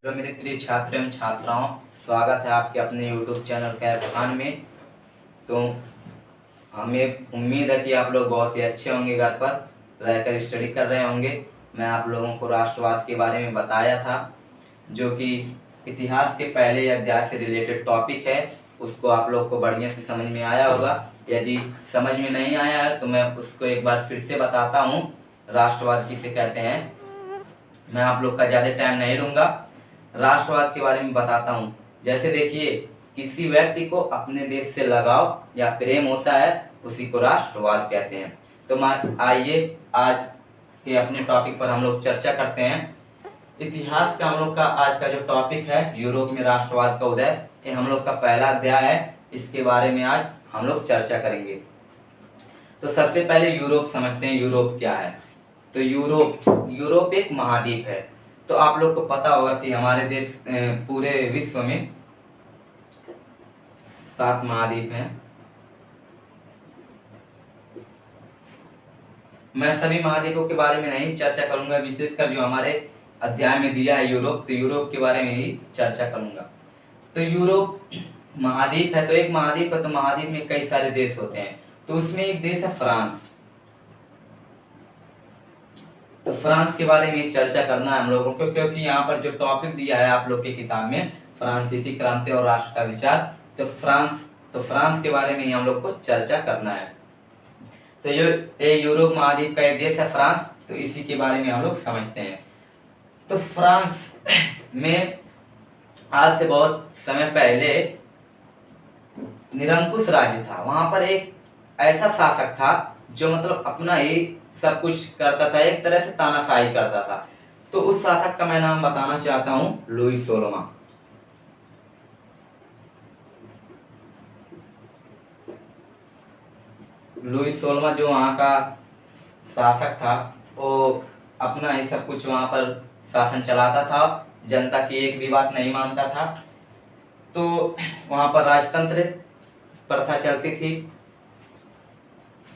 Hello मेरे प्रिय छात्र एवं छात्राओं, स्वागत है आपके अपने YouTube चैनल कैफ खान में। तो हमें उम्मीद है कि आप लोग बहुत ही अच्छे होंगे, घर पर रहकर स्टडी कर रहे होंगे। मैं आप लोगों को राष्ट्रवाद के बारे में बताया था, जो कि इतिहास के पहले अध्याय से रिलेटेड टॉपिक है। उसको आप लोग को बढ़िया से समझ में आया होगा। यदि समझ में नहीं आया है तो मैं उसको एक बार फिर से बताता हूँ, राष्ट्रवाद किसे कहते हैं। मैं आप लोग का ज़्यादा टाइम नहीं लूँगा, राष्ट्रवाद के बारे में बताता हूँ। जैसे देखिए, किसी व्यक्ति को अपने देश से लगाव या प्रेम होता है, उसी को राष्ट्रवाद कहते हैं। तो आइए आज के अपने टॉपिक पर हम लोग चर्चा करते हैं। इतिहास का हम लोग का आज का जो टॉपिक है, यूरोप में राष्ट्रवाद का उदय, ये हम लोग का पहला अध्याय है। इसके बारे में आज हम लोग चर्चा करेंगे। तो सबसे पहले यूरोप समझते हैं, यूरोप क्या है। तो यूरोप एक महाद्वीप है। तो आप लोग को पता होगा कि हमारे देश पूरे विश्व में 7 महाद्वीप हैं। मैं सभी महाद्वीपों के बारे में नहीं चर्चा करूंगा, विशेषकर जो हमारे अध्याय में दिया है यूरोप, तो यूरोप के बारे में ही चर्चा करूंगा। तो यूरोप महाद्वीप है, तो एक महाद्वीप है, तो महाद्वीप में कई सारे देश होते हैं। तो उसमें एक देश है फ्रांस। तो फ्रांस के बारे में चर्चा करना है हम लोगों को, क्योंकि यहाँ पर जो टॉपिक दिया है आप लोग की किताब में, फ्रांसीसी क्रांति और राष्ट्र का विचार, तो फ्रांस के बारे में ही हम लोग को चर्चा करना है। तो ये यूरोप महाद्वीप का एक देश है फ्रांस, तो इसी के बारे में हम लोग समझते हैं। तो फ्रांस में आज से बहुत समय पहले निरंकुश राज्य था। वहां पर एक ऐसा शासक था जो मतलब अपना ही सब कुछ करता था, एक तरह से तानाशाही करता था। तो उस शासक का मैं नाम बताना चाहता हूं, लुई 16वां। लुई 16वां जो वहां का शासक था, वो अपना ही सब कुछ वहां पर शासन चलाता था, जनता की एक भी बात नहीं मानता था। तो वहां पर राजतंत्र प्रथा चलती थी।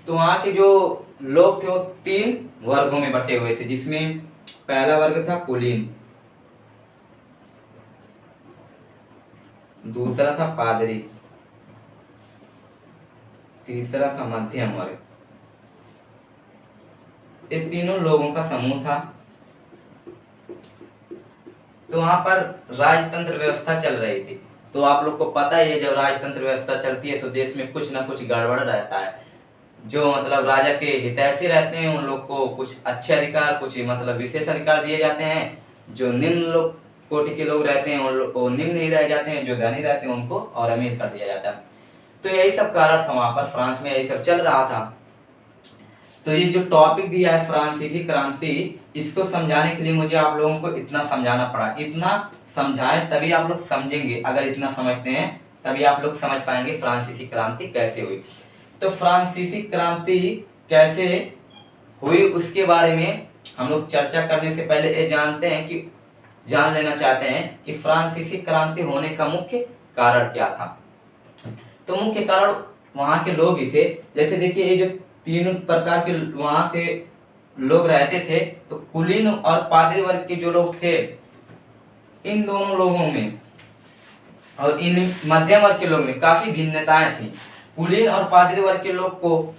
तो वहाँ के जो लोग थे वो 3 वर्गों में बटे हुए थे, जिसमें पहला वर्ग था कुलीन, दूसरा था पादरी, तीसरा था मध्यम वर्ग। ये तीनों लोगों का समूह था। तो वहां पर राजतंत्र व्यवस्था चल रही थी। तो आप लोग को पता ही है, जब राजतंत्र व्यवस्था चलती है तो देश में कुछ ना कुछ गड़बड़ रहता है। जो मतलब राजा के हितैषी रहते हैं, उन लोग को कुछ अच्छे अधिकार, कुछ मतलब विशेष अधिकार दिए जाते हैं। जो निम्न लोग कोटि के लोग रहते हैं, उन लोग को निम्न ही रह जाते हैं। जो धनी रहते हैं उनको और अमीर कर दिया जाता है। तो यही सब कारण था वहां पर, फ्रांस में यही सब चल रहा था। तो ये जो टॉपिक दिया है फ्रांसीसी क्रांति, इसको समझाने के लिए मुझे आप लोगों को इतना समझाना पड़ा। इतना समझाएं तभी आप लोग समझेंगे। अगर इतना समझते हैं तभी आप लोग समझ पाएंगे फ्रांसीसी क्रांति कैसे हुई। तो फ्रांसीसी क्रांति कैसे हुई उसके बारे में हम लोग चर्चा करने से पहले ये जान लेना चाहते हैं कि फ्रांसीसी क्रांति होने का मुख्य कारण क्या था। तो मुख्य कारण वहां के लोग ही थे। जैसे देखिए, ये जो 3 प्रकार के वहां के लोग रहते थे, तो कुलीन और पादरी वर्ग के जो लोग थे, इन दोनों लोगों में और इन मध्यम वर्ग के लोग में काफी भिन्नताएं थी। कुलीन और पादरी वर्ग के लोग को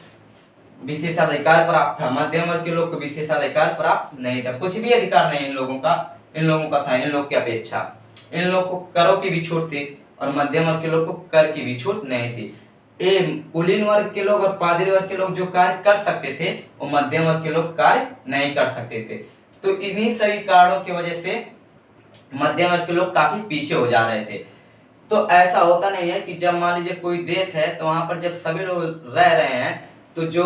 विशेषाधिकार प्राप्त था, मध्यम वर्ग के लोग को विशेषाधिकार प्राप्त नहीं था। कुछ भी अधिकार नहीं इन लोगों का था। इन लोग की अपेक्षा इन लोग को करों की भी छूट थी और मध्यम वर्ग के लोग को कर की भी छूट नहीं थी। ये कुलीन वर्ग के लोग और पादरी वर्ग के लोग जो कार्य कर सकते थे, वो मध्यम वर्ग के लोग कार्य नहीं कर सकते थे। तो इन्हीं सभी कारणों की वजह से मध्यम वर्ग के लोग काफी पीछे हो जा रहे थे। तो ऐसा होता नहीं है कि जब मान लीजिए कोई देश है, तो वहां पर जब सभी लोग रह रहे हैं, तो जो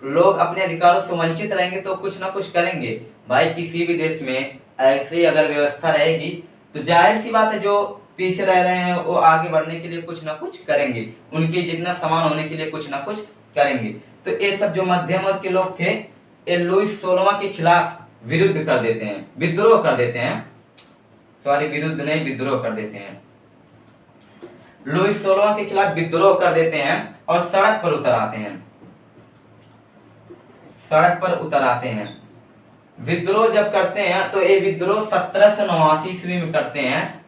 लोग अपने अधिकारों से वंचित रहेंगे तो कुछ ना कुछ करेंगे। भाई, किसी भी देश में ऐसी अगर व्यवस्था रहेगी तो जाहिर सी बात है, जो पीछे रह रहे हैं वो आगे बढ़ने के लिए कुछ ना कुछ करेंगे, उनके जितना समान होने के लिए कुछ ना कुछ करेंगे। तो ये सब जो मध्यम वर्ग के लोग थे, ये लुई 16वां के खिलाफ विद्रोह कर देते हैं। लुई 16वां के खिलाफ विद्रोह कर देते हैं और सड़क पर उतर आते हैं। विद्रोह जब करते हैं तो ये विद्रोह 1789 ईस्वी में करते हैं,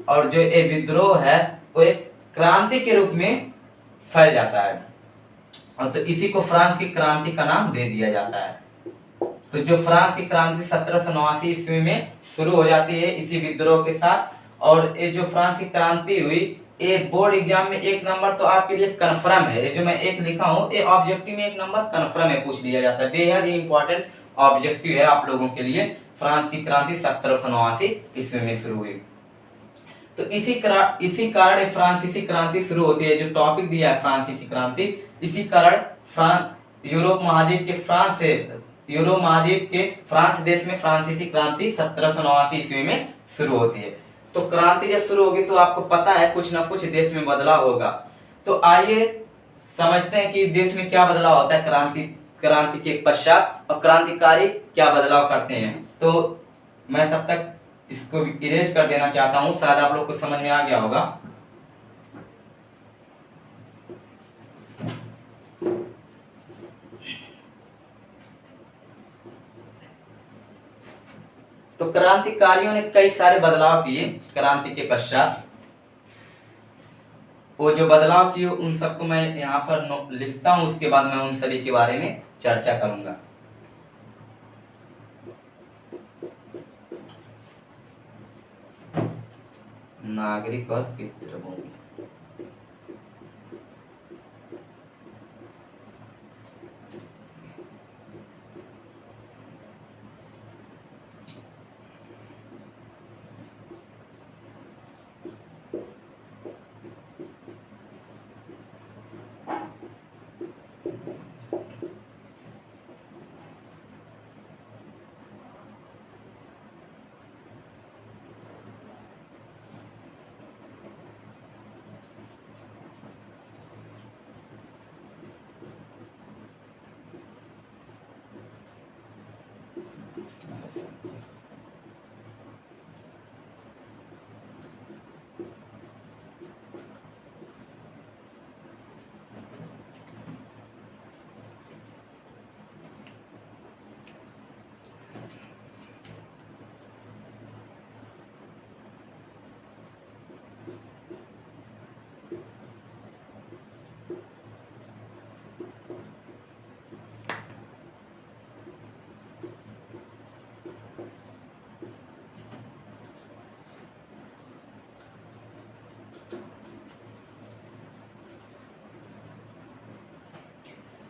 और जो ये विद्रोह है वो एक क्रांति के रूप में फैल जाता है, और तो इसी को फ्रांस की क्रांति का नाम दे दिया जाता है। तो जो फ्रांस की क्रांति 1789 ईस्वी में शुरू हो जाती है इसी विद्रोह के साथ, और ये जो फ्रांस की क्रांति हुई, ये बोर्ड एग्जाम में 1 नंबर तो आपके लिए कन्फर्म है। ये जो मैं 1 लिखा हूँ, ये ऑब्जेक्टिव में 1 नंबर कन्फर्म है, पूछ लिया जाता है। बेहद ही इंपॉर्टेंट ऑब्जेक्टिव है आप लोगों के लिए। फ्रांस की क्रांति 1789 ईस्वी में शुरू हुई। तो इसी कारण फ्रांसीसी क्रांति शुरू होती है। जो टॉपिक दिया है फ्रांसीसी क्रांति, इसी कारण यूरोप महाद्वीप के फ्रांस देश में फ्रांसीसी क्रांति 1789 ईस्वी में शुरू होती है। तो क्रांति जब शुरू होगी तो आपको पता है कुछ ना कुछ देश में बदलाव होगा। तो आइए समझते हैं कि देश में क्या बदलाव होता है क्रांति के पश्चात, और क्रांतिकारी क्या बदलाव करते हैं। तो मैं तब तक इसको इरेज कर देना चाहता हूं, शायद आप लोग को समझ में आ गया होगा। तो क्रांतिकारियों ने कई सारे बदलाव किए क्रांति के पश्चात। वो जो बदलाव किए उन सबको मैं यहाँ पर लिखता हूं, उसके बाद मैं उन सभी के बारे में चर्चा करूंगा। नागरिक और पितृभूमि।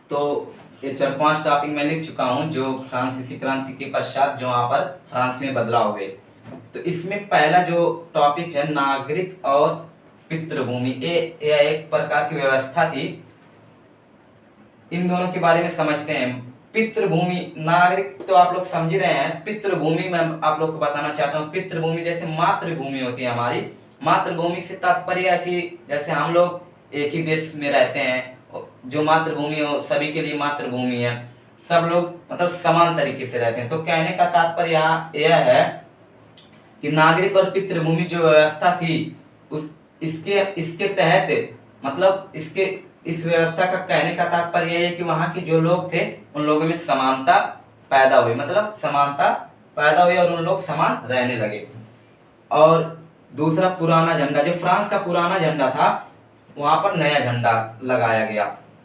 तो ये 4-5 टॉपिक मैं लिख चुका हूँ जो फ्रांसीसी क्रांति के पश्चात जो वहाँ पर फ्रांस में बदलाव हुए। तो इसमें पहला जो टॉपिक है नागरिक और पितृभूमि, ये एक प्रकार की व्यवस्था थी। इन दोनों के बारे में समझते हैं। पितृभूमि, नागरिक तो आप लोग समझ रहे हैं। पितृभूमि मैं आप लोग को बताना चाहता हूँ। पितृभूमि जैसे मातृभूमि होती है हमारी। मातृभूमि से तात्पर्य है कि जैसे हम लोग एक ही देश में रहते हैं, जो मातृभूमि हो सभी के लिए मातृभूमि है, सब लोग मतलब समान तरीके से रहते हैं। तो कहने का तात्पर्य यहाँ यह है कि नागरिक और पितृभूमि जो व्यवस्था थी इसके तहत मतलब इस व्यवस्था का कहने का तात्पर्य यह है कि वहाँ के जो लोग थे उन लोगों में समानता पैदा हुई, मतलब समानता पैदा हुई और उन लोग समान रहने लगे। और दूसरा पुराना झंडा, जो फ्रांस का पुराना झंडा था वहां पर नया झंडा लगाया गया।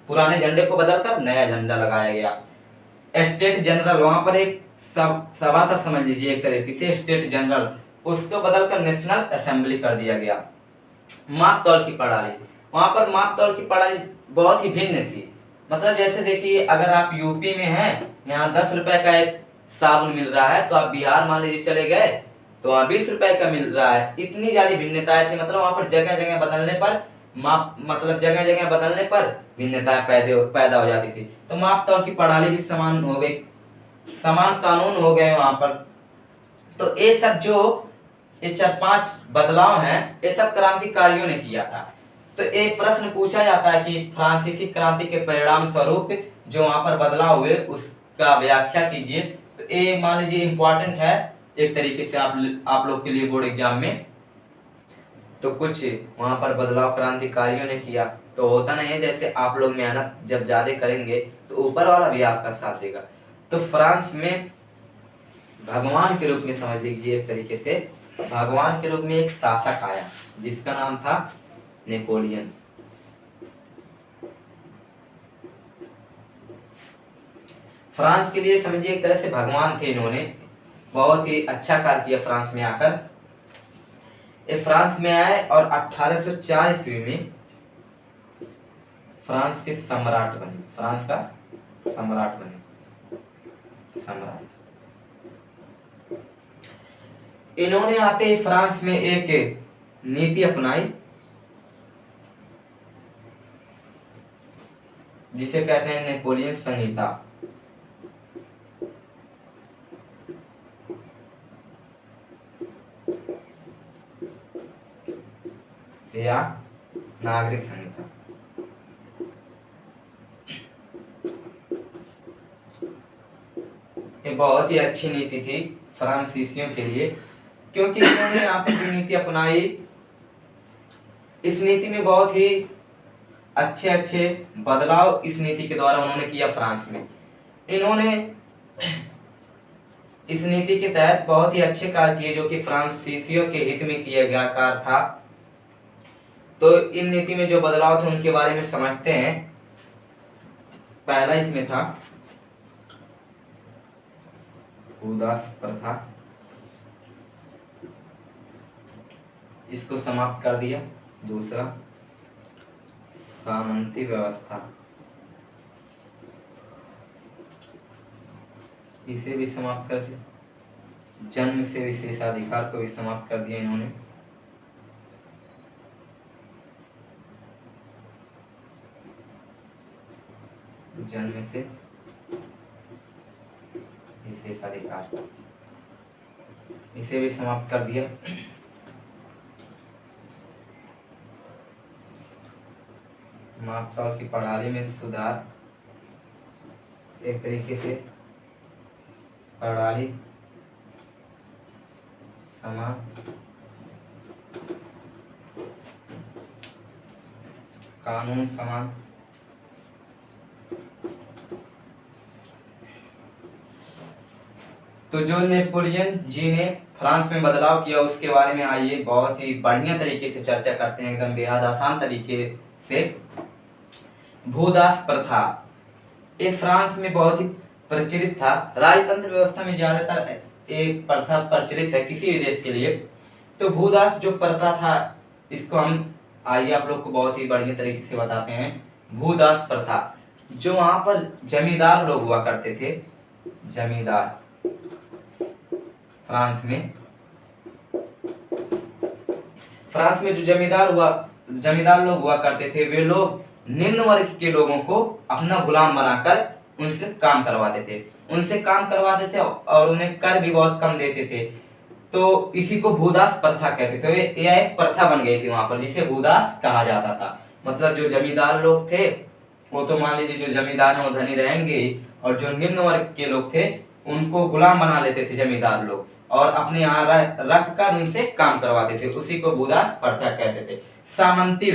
पुराने झंडे को बदलकर नया झंडा लगाया गया। स्टेट जनरल, वहां पर एक सभा था समझ लीजिए एक तरीके से स्टेट जनरल, उसको बदलकर नेशनल असेंबली कर दिया गया। माप तौल की प्रणाली, वहां पर माप तौल की प्रणाली बहुत ही भिन्न थी। मतलब जैसे देखिए अगर आप यूपी में हैं, यहाँ 10 रुपए का एक साबुन मिल रहा है, तो आप बिहार मान लीजिए चले गए तो वहाँ 20 रुपए का मिल रहा है। इतनी ज्यादा भिन्नताएं थी। मतलब वहां पर जगह जगह बदलने पर मतलब जगह जगह बदलने पर भिन्नताएं पैदा हो जाती थी। तो माप तौल की प्रणाली भी समान हो गई, समान कानून हो गए वहां पर। तो ये सब जो ये 4-5 बदलाव हैं, ये सब क्रांतिकारियों ने किया था। तो एक प्रश्न पूछा जाता है कि फ्रांसीसी क्रांति के परिणाम स्वरूप जो वहां पर बदलाव हुए उसका व्याख्या कीजिए। तो ये मान लीजिए इंपॉर्टेंट है एक तरीके से आप लोग के लिए बोर्ड एग्जाम में। तो कुछ वहां पर बदलाव क्रांतिकारियों ने किया। तो होता नहीं है, जैसे आप लोग मेहनत जब ज्यादा करेंगे तो ऊपर वाला भी आपका साथ देगा। तो फ्रांस में भगवान के रूप में समझ लीजिए, एक तरीके से भगवान के रूप में एक शासक आया जिसका नाम था नेपोलियन। फ्रांस के लिए समझिए एक तरह से भगवान थे। इन्होंने बहुत ही अच्छा कार्य किया फ्रांस में आकर। ये फ्रांस में आए और 1804 ईस्वी में फ्रांस के सम्राट बने, फ्रांस का सम्राट बने, सम्राट। इन्होंने आते ही फ्रांस में एक नीति अपनाई जिसे कहते हैं नेपोलियन संहिता, या नागरिक संहिता। ये बहुत ही अच्छी नीति थी फ्रांसीसियों के लिए, क्योंकि इन्होंने यहाँ पर जो नीति अपनाई, इस नीति में बहुत ही अच्छे अच्छे बदलाव इस नीति के द्वारा उन्होंने किया फ्रांस में। इन्होंने इस नीति के तहत बहुत ही अच्छे कार्य किए जो कि फ्रांसीसियों के हित में किया गया कार्य था। तो इन नीति में जो बदलाव थे उनके बारे में समझते हैं। पहला इसमें था भूदास प्रथा, इसको समाप्त कर दिया। दूसरा सामंती व्यवस्था, इसे भी समाप्त कर दिया। जन्म से विशेषाधिकार को भी समाप्त कर दिया इन्होंने। जन्म से विशेषाधिकार, इसे भी समाप्त कर दिया। मापतौल की प्रणाली में सुधार, एक तरीके से प्रणाली समान, कानून समान, तो जो नेपोलियन जी ने फ्रांस में बदलाव किया उसके बारे में आइए बहुत ही बढ़िया तरीके से चर्चा करते हैं, एकदम बेहद आसान तरीके से। भूदास प्रथा, ये फ्रांस में बहुत ही प्रचलित था। राजतंत्र व्यवस्था में ज्यादातर ये प्रथा प्रचलित है किसी भी देश के लिए। तो भूदास जो प्रथा था, इसको हम आइए आप लोग को बहुत ही बढ़िया तरीके से बताते हैं। भूदास प्रथा, जो वहां पर जमींदार लोग हुआ करते थे, जमींदार फ्रांस में जो जमींदार लोग हुआ करते थे, वे लोग निम्न वर्ग के लोगों को अपना गुलाम बनाकर उनसे काम करवाते थे और उन्हें कर भी बहुत कम देते थे। तो इसी को भूदास प्रथा कहते थे। यह एक प्रथा बन गई थी वहां पर जिसे भूदास कहा जाता था। मतलब जो जमींदार लोग थे वो तो मान लीजिए जो जमींदार हैं वो धनी रहेंगे, और जो निम्न वर्ग के लोग थे उनको गुलाम बना लेते थे जमींदार लोग, और अपने यहाँ रख कर उनसे काम करवाते थे। उसी को भूदास प्रथा कहते थे। सामंती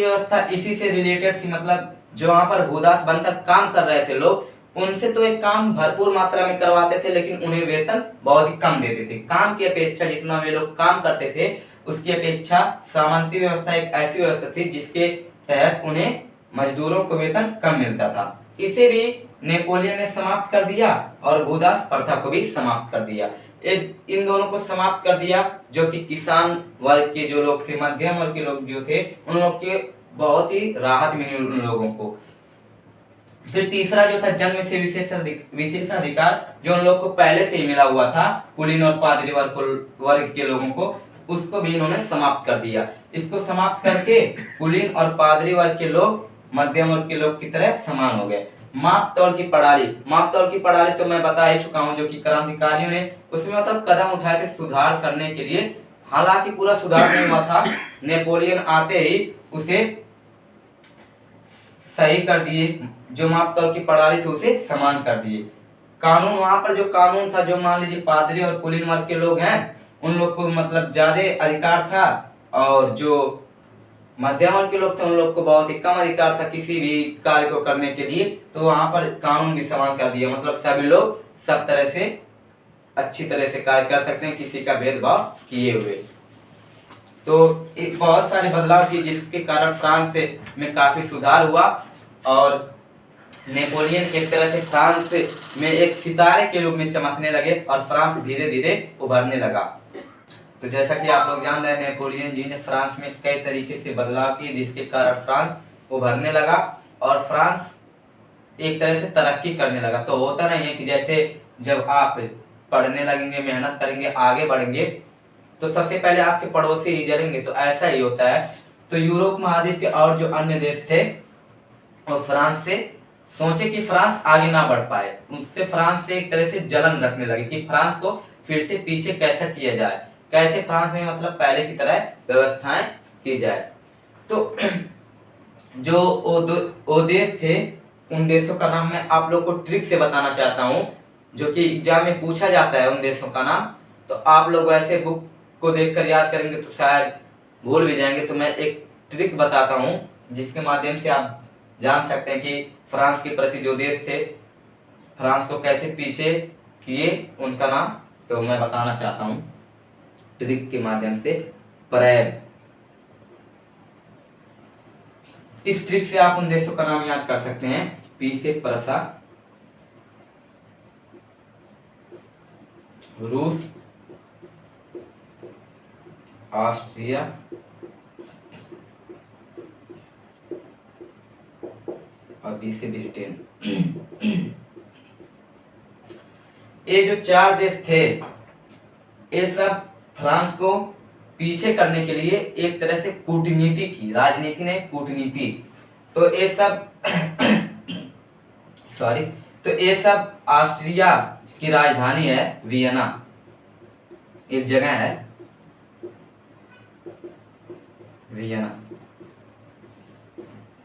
व्यवस्था इसी से रिलेटेड थी। मतलब जो वहां पर भूदास बनकर काम कर रहे थे लोग, उनसे तो एक काम भरपूर मात्रा में करवाते थे, लेकिन उन्हें वेतन बहुत ही कम देते थे। काम की अपेक्षा जितना वे लोग काम करते थे उसकी अपेक्षा सामंती व्यवस्था एक ऐसी व्यवस्था थी जिसके तहत उन्हें मजदूरों को वेतन कम मिलता था। इसे भी नेपोलियन ने समाप्त कर दिया और भूदास प्रथा को भी समाप्त कर दिया। इन दोनों को समाप्त कर दिया जो कि किसान वर्ग के जो लोग थे, मध्यम वर्ग के लोग जो थे, उन लोग के बहुत ही राहत मिली उन लोगों को। फिर तीसरा जो था जन्म से विशेषाधिकार, जो उन लोग को पहले से ही मिला हुआ था, कुलीन और पादरी वर्ग के लोगों को, उसको भी इन्होंने समाप्त कर दिया। इसको समाप्त करके कुलीन और पादरी वर्ग के लोग मध्यम वर्ग के लोग की तरह समान हो गए। मापतौल की प्रणाली तो मैं बता ही चुका हूं, जो कि क्रांतिकारियों ने उसमें मतलब कदम उठाए थे सुधार करने के लिए। हालांकि पूरा सुधार नहीं हुआ था, नेपोलियन आते ही उसे सही कर दिए। जो मापतौल की प्रणाली थी उसे समान कर दिए। कानून, वहां पर जो कानून था, जो मान लीजिए पादरी और कुलीन वर्ग के लोग हैं उन लोग को मतलब ज्यादा अधिकार था, और जो मध्यम वर्ग के लोग थे उन लोग को बहुत ही कम अधिकार था किसी भी कार्य को करने के लिए। तो वहां पर कानून भी समान कर दिया, मतलब सभी लोग सब तरह से अच्छी तरह से कार्य कर सकते हैं, किसी का भेदभाव किए हुए। तो एक बहुत सारे बदलाव किए जिसके कारण फ्रांस में काफी सुधार हुआ और नेपोलियन एक तरह से फ्रांस में एक सितारे के रूप में चमकने लगे और फ्रांस धीरे धीरे उभरने लगा। तो जैसा कि आप लोग जान रहे हैं, नेपोलियन जी ने फ्रांस में कई तरीके से बदलाव किए जिसके कारण फ्रांस उभरने लगा और फ्रांस एक तरह से तरक्की करने लगा। तो होता नहीं है कि जैसे जब आप पढ़ने लगेंगे, मेहनत करेंगे, आगे बढ़ेंगे तो सबसे पहले आपके पड़ोसी ही जलेंगे, तो ऐसा ही होता है। तो यूरोप महाद्वीप के और जो अन्य देश थे और फ्रांस से सोचे कि फ्रांस आगे ना बढ़ पाए, उससे फ्रांस से एक तरह से जलन रखने लगे कि फ्रांस को फिर से पीछे कैसे किया जाए, कैसे फ्रांस में मतलब पहले की तरह व्यवस्थाएं की जाए। तो जो वो देश थे, उन देशों का नाम मैं आप लोग को ट्रिक से बताना चाहता हूँ, जो कि एग्जाम में पूछा जाता है उन देशों का नाम। तो आप लोग वैसे बुक को देखकर याद करेंगे तो शायद भूल भी जाएंगे। तो मैं एक ट्रिक बताता हूँ जिसके माध्यम से आप जान सकते हैं कि फ्रांस के प्रति जो देश थे फ्रांस को कैसे पीछे किए, उनका नाम तो मैं बताना चाहता हूँ ट्रिक के माध्यम से। प्रेब, इस ट्रिक से आप उन देशों का नाम याद कर सकते हैं। पी से प्रसा, रूस, ऑस्ट्रिया, और बी से ब्रिटेन। ये जो चार देश थे ये सब फ्रांस को पीछे करने के लिए एक तरह से कूटनीति की, राजनीति नहीं कूटनीति। तो ये सब सॉरी, तो ये सब ऑस्ट्रिया की राजधानी है वियना, एक जगह है वियना,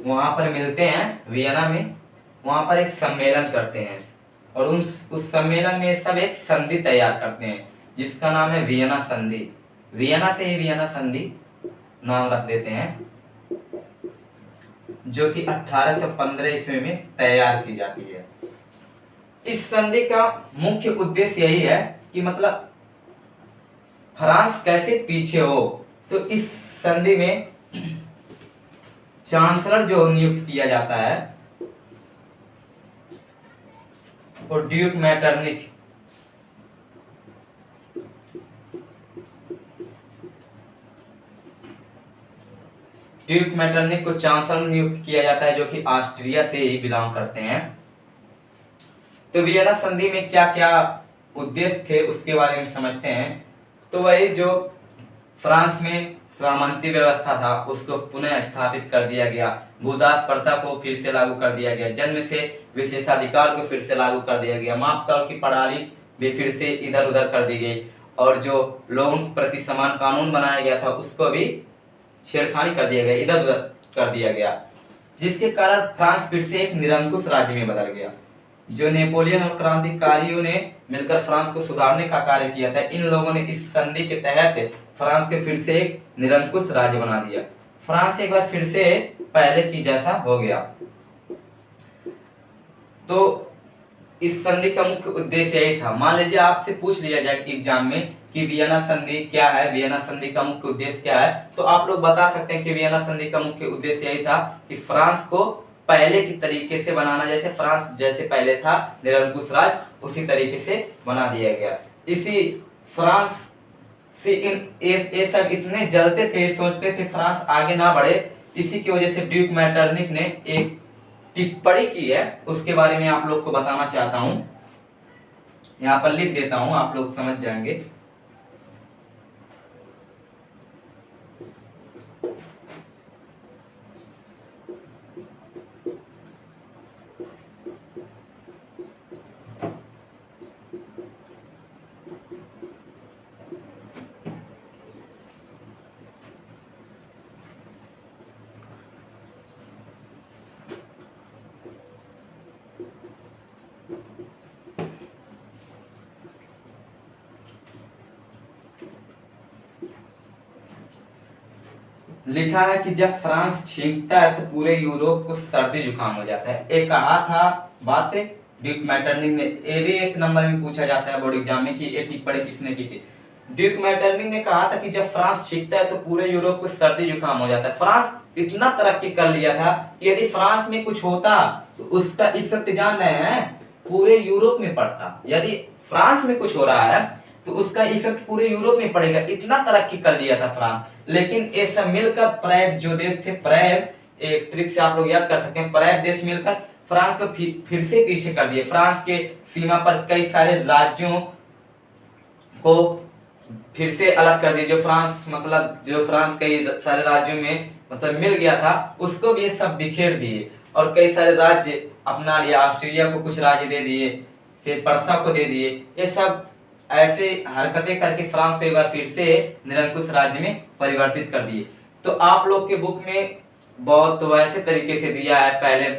वहां पर मिलते हैं वियना में, वहां पर एक सम्मेलन करते हैं और उस सम्मेलन में सब एक संधि तैयार करते हैं जिसका नाम है वियना संधि। वियना से ही वियना संधि नाम रख देते हैं, जो कि 1815 ईस्वी में तैयार की जाती है। इस संधि का मुख्य उद्देश्य यही है कि मतलब फ्रांस कैसे पीछे हो। तो इस संधि में चांसलर जो नियुक्त किया जाता है वो ड्यूक मैटरनिक, ड्यूक मैटरनिक को चांसलर नियुक्त किया जाता है, जो कि ऑस्ट्रिया से ही बिलोंग करते हैं। तो वियना संधि में क्या क्या उद्देश्य थे उसके बारे में समझते हैं। तो वही जो फ्रांस में सामंती व्यवस्था था उसको पुनः स्थापित कर दिया गया, भूदास प्रथा को फिर से लागू कर दिया गया, जन्म से विशेषाधिकार को फिर से लागू कर दिया गया, माप तौल की प्रणाली भी फिर से इधर उधर कर दी गई और जो लोगों के प्रति समान कानून बनाया गया था उसको भी छेड़खानी कर दिया गया, इधर उधर कर दिया गया, जिसके कारण फ्रांस फिर से एक निरंकुश राज्य में बदल गया। जो नेपोलियन और क्रांतिकारियों ने मिलकर फ्रांस को सुधारने का कार्य किया था, इन लोगों ने इस संधि के तहत फ्रांस के फिर से एक निरंकुश राज्य बना दिया। फ्रांस एक बार फिर से पहले की जैसा हो गया। तो इस संधि का मुख्य उद्देश्य यही था। मान लीजिए आपसे पूछ लिया जाए एग्जाम में कि वियना संधि क्या है, वियना संधि का मुख्य उद्देश्य क्या है, तो आप लोग बता सकते हैं कि वियना संधि का मुख्य उद्देश्य यही था कि फ्रांस को पहले की तरीके से बनाना, जैसे फ्रांस जैसे पहले था निरंकुश राज्य उसी तरीके से बना दिया गया। इसी फ्रांस से ये सब इतने जलते थे, सोचते थे फ्रांस आगे ना बढ़े, इसी की वजह से ड्यूक मैटरनिक ने एक टिप्पणी की है, उसके बारे में आप लोग को बताना चाहता हूं। यहाँ पर लिख देता हूं, आप लोग समझ जाएंगे। लिखा है कि जब फ्रांस छींकता है तो पूरे यूरोप को सर्दी जुकाम हो जाता है। एक कहा था बात ड्यूक मैटरनिंग ने, ये भी एक नंबर में पूछा जाता है बोर्ड एग्जाम में कि ये टिप्पणी किसने की थी। ड्यूक मैटरनिंग ने कहा था कि जब फ्रांस जीतता है तो पूरे यूरोप को सर्दी जुकाम हो जाता है। फ्रांस इतना तरक्की कर लिया था कि यदि फ्रांस में कुछ होता तो उसका इफेक्ट जान रहे हैं पूरे यूरोप में पड़ता। यदि फ्रांस में कुछ हो रहा है तो उसका इफेक्ट पूरे यूरोप में पड़ेगा, इतना तरक्की कर लिया था फ्रांस। लेकिन ये सब मिलकर प्रैब जो देश थे, प्रैब एक ट्रिक से आप लोग याद कर सकते हैं, प्रैब देश मिलकर फ्रांस को फिर से पीछे कर दिए। फ्रांस के सीमा पर कई सारे राज्यों को फिर से अलग कर दिए। जो फ्रांस कई सारे राज्यों में मतलब मिल गया था उसको भी ये सब बिखेर दिए और कई सारे राज्य अपना लिया। ऑस्ट्रेलिया को कुछ राज्य दे दिए, फिर पर्सा को दे दिए। ये सब ऐसे हरकतें करके फ्रांस को एक बार फिर से निरंकुश राज्य में परिवर्तित कर दिए। तो आप लोग के बुक में बहुत वैसे तरीके से दिया है, पहले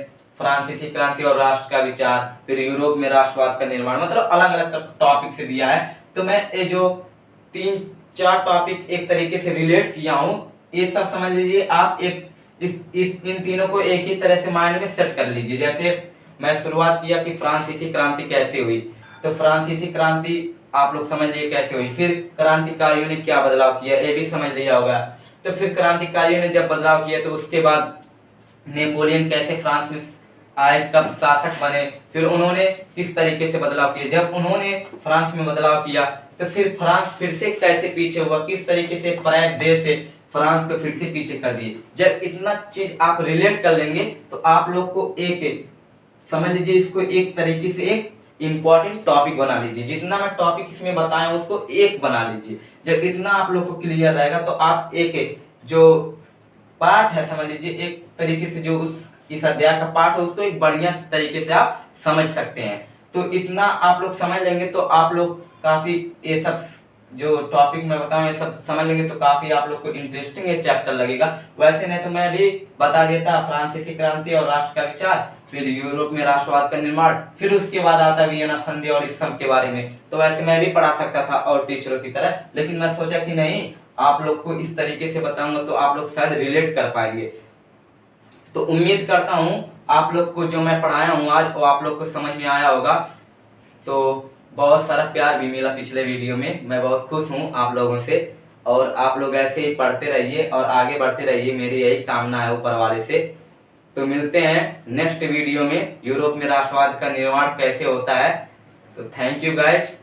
फ्रांसीसी क्रांति और राष्ट्र का विचार, फिर यूरोप में राष्ट्रवाद का निर्माण, मतलब अलग अलग टॉपिक से दिया है। तो मैं ये जो 3-4 टॉपिक एक तरीके से रिलेट किया हूँ, ये सब समझ लीजिए आप। एक इन तीनों को एक ही तरह से माइंड में सेट कर लीजिए। जैसे मैं शुरुआत किया कि फ्रांसीसी क्रांति कैसे हुई, तो फ्रांसीसी क्रांति आप लोग समझ लिए कैसे हुई। फिर क्रांतिकारियों ने क्या बदलाव किया, ये भी समझ लिया होगा। तो फिर क्रांतिकारियों ने जब बदलाव किया तो उसके बाद नेपोलियन कैसे फ्रांस में आए, कब शासक बने, फिर उन्होंने किस तरीके से बदलाव किया। जब उन्होंने फ्रांस में बदलाव किया तो फिर फ्रांस फिर से कैसे पीछे हुआ, किस तरीके से पराया देश से फ्रांस को फिर से पीछे कर दिए। जब इतना चीज आप रिलेट कर लेंगे तो आप लोग को एक समझ लीजिए, इसको एक तरीके से एक इंपॉर्टेंट टॉपिक बना लीजिए। जितना मैं टॉपिक इसमें बताया उसको एक बना लीजिए। जब इतना आप लोग को क्लियर रहेगा तो आप एक एक जो पार्ट है समझ लीजिए, एक तरीके से जो इस अध्याय का पार्ट है उसको एक बढ़िया तरीके से आप समझ सकते हैं। तो इतना आप लोग समझ लेंगे तो आप लोग काफी ये सब जो टॉपिक मैं बताऊं ये सब समझ लेंगे तो काफी आप लोग को इंटरेस्टिंग ये चैप्टर लगेगा। वैसे नहीं तो मैं भी बता देता फ्रांसीसी क्रांति और राष्ट्र का विचार, फिर यूरोप में राष्ट्रवाद का निर्माण, फिर उसके बाद आता वियना संधि और इस सब के बारे में। तो वैसे मैं भी पढ़ा सकता था और टीचरों की तरह, लेकिन मैं सोचा कि नहीं आप लोग को इस तरीके से बताऊंगा तो आप लोग शायद रिलेट कर पाएंगे। तो उम्मीद करता हूँ आप लोग को जो मैं पढ़ाया हूँ आज वो आप लोग को समझ में आया होगा। तो बहुत सारा प्यार भी मिला पिछले वीडियो में, मैं बहुत खुश हूँ आप लोगों से। और आप लोग ऐसे ही पढ़ते रहिए और आगे बढ़ते रहिए, मेरी यही कामना है ऊपर वाले से। तो मिलते हैं नेक्स्ट वीडियो में, यूरोप में राष्ट्रवाद का निर्माण कैसे होता है। तो थैंक यू गाइज।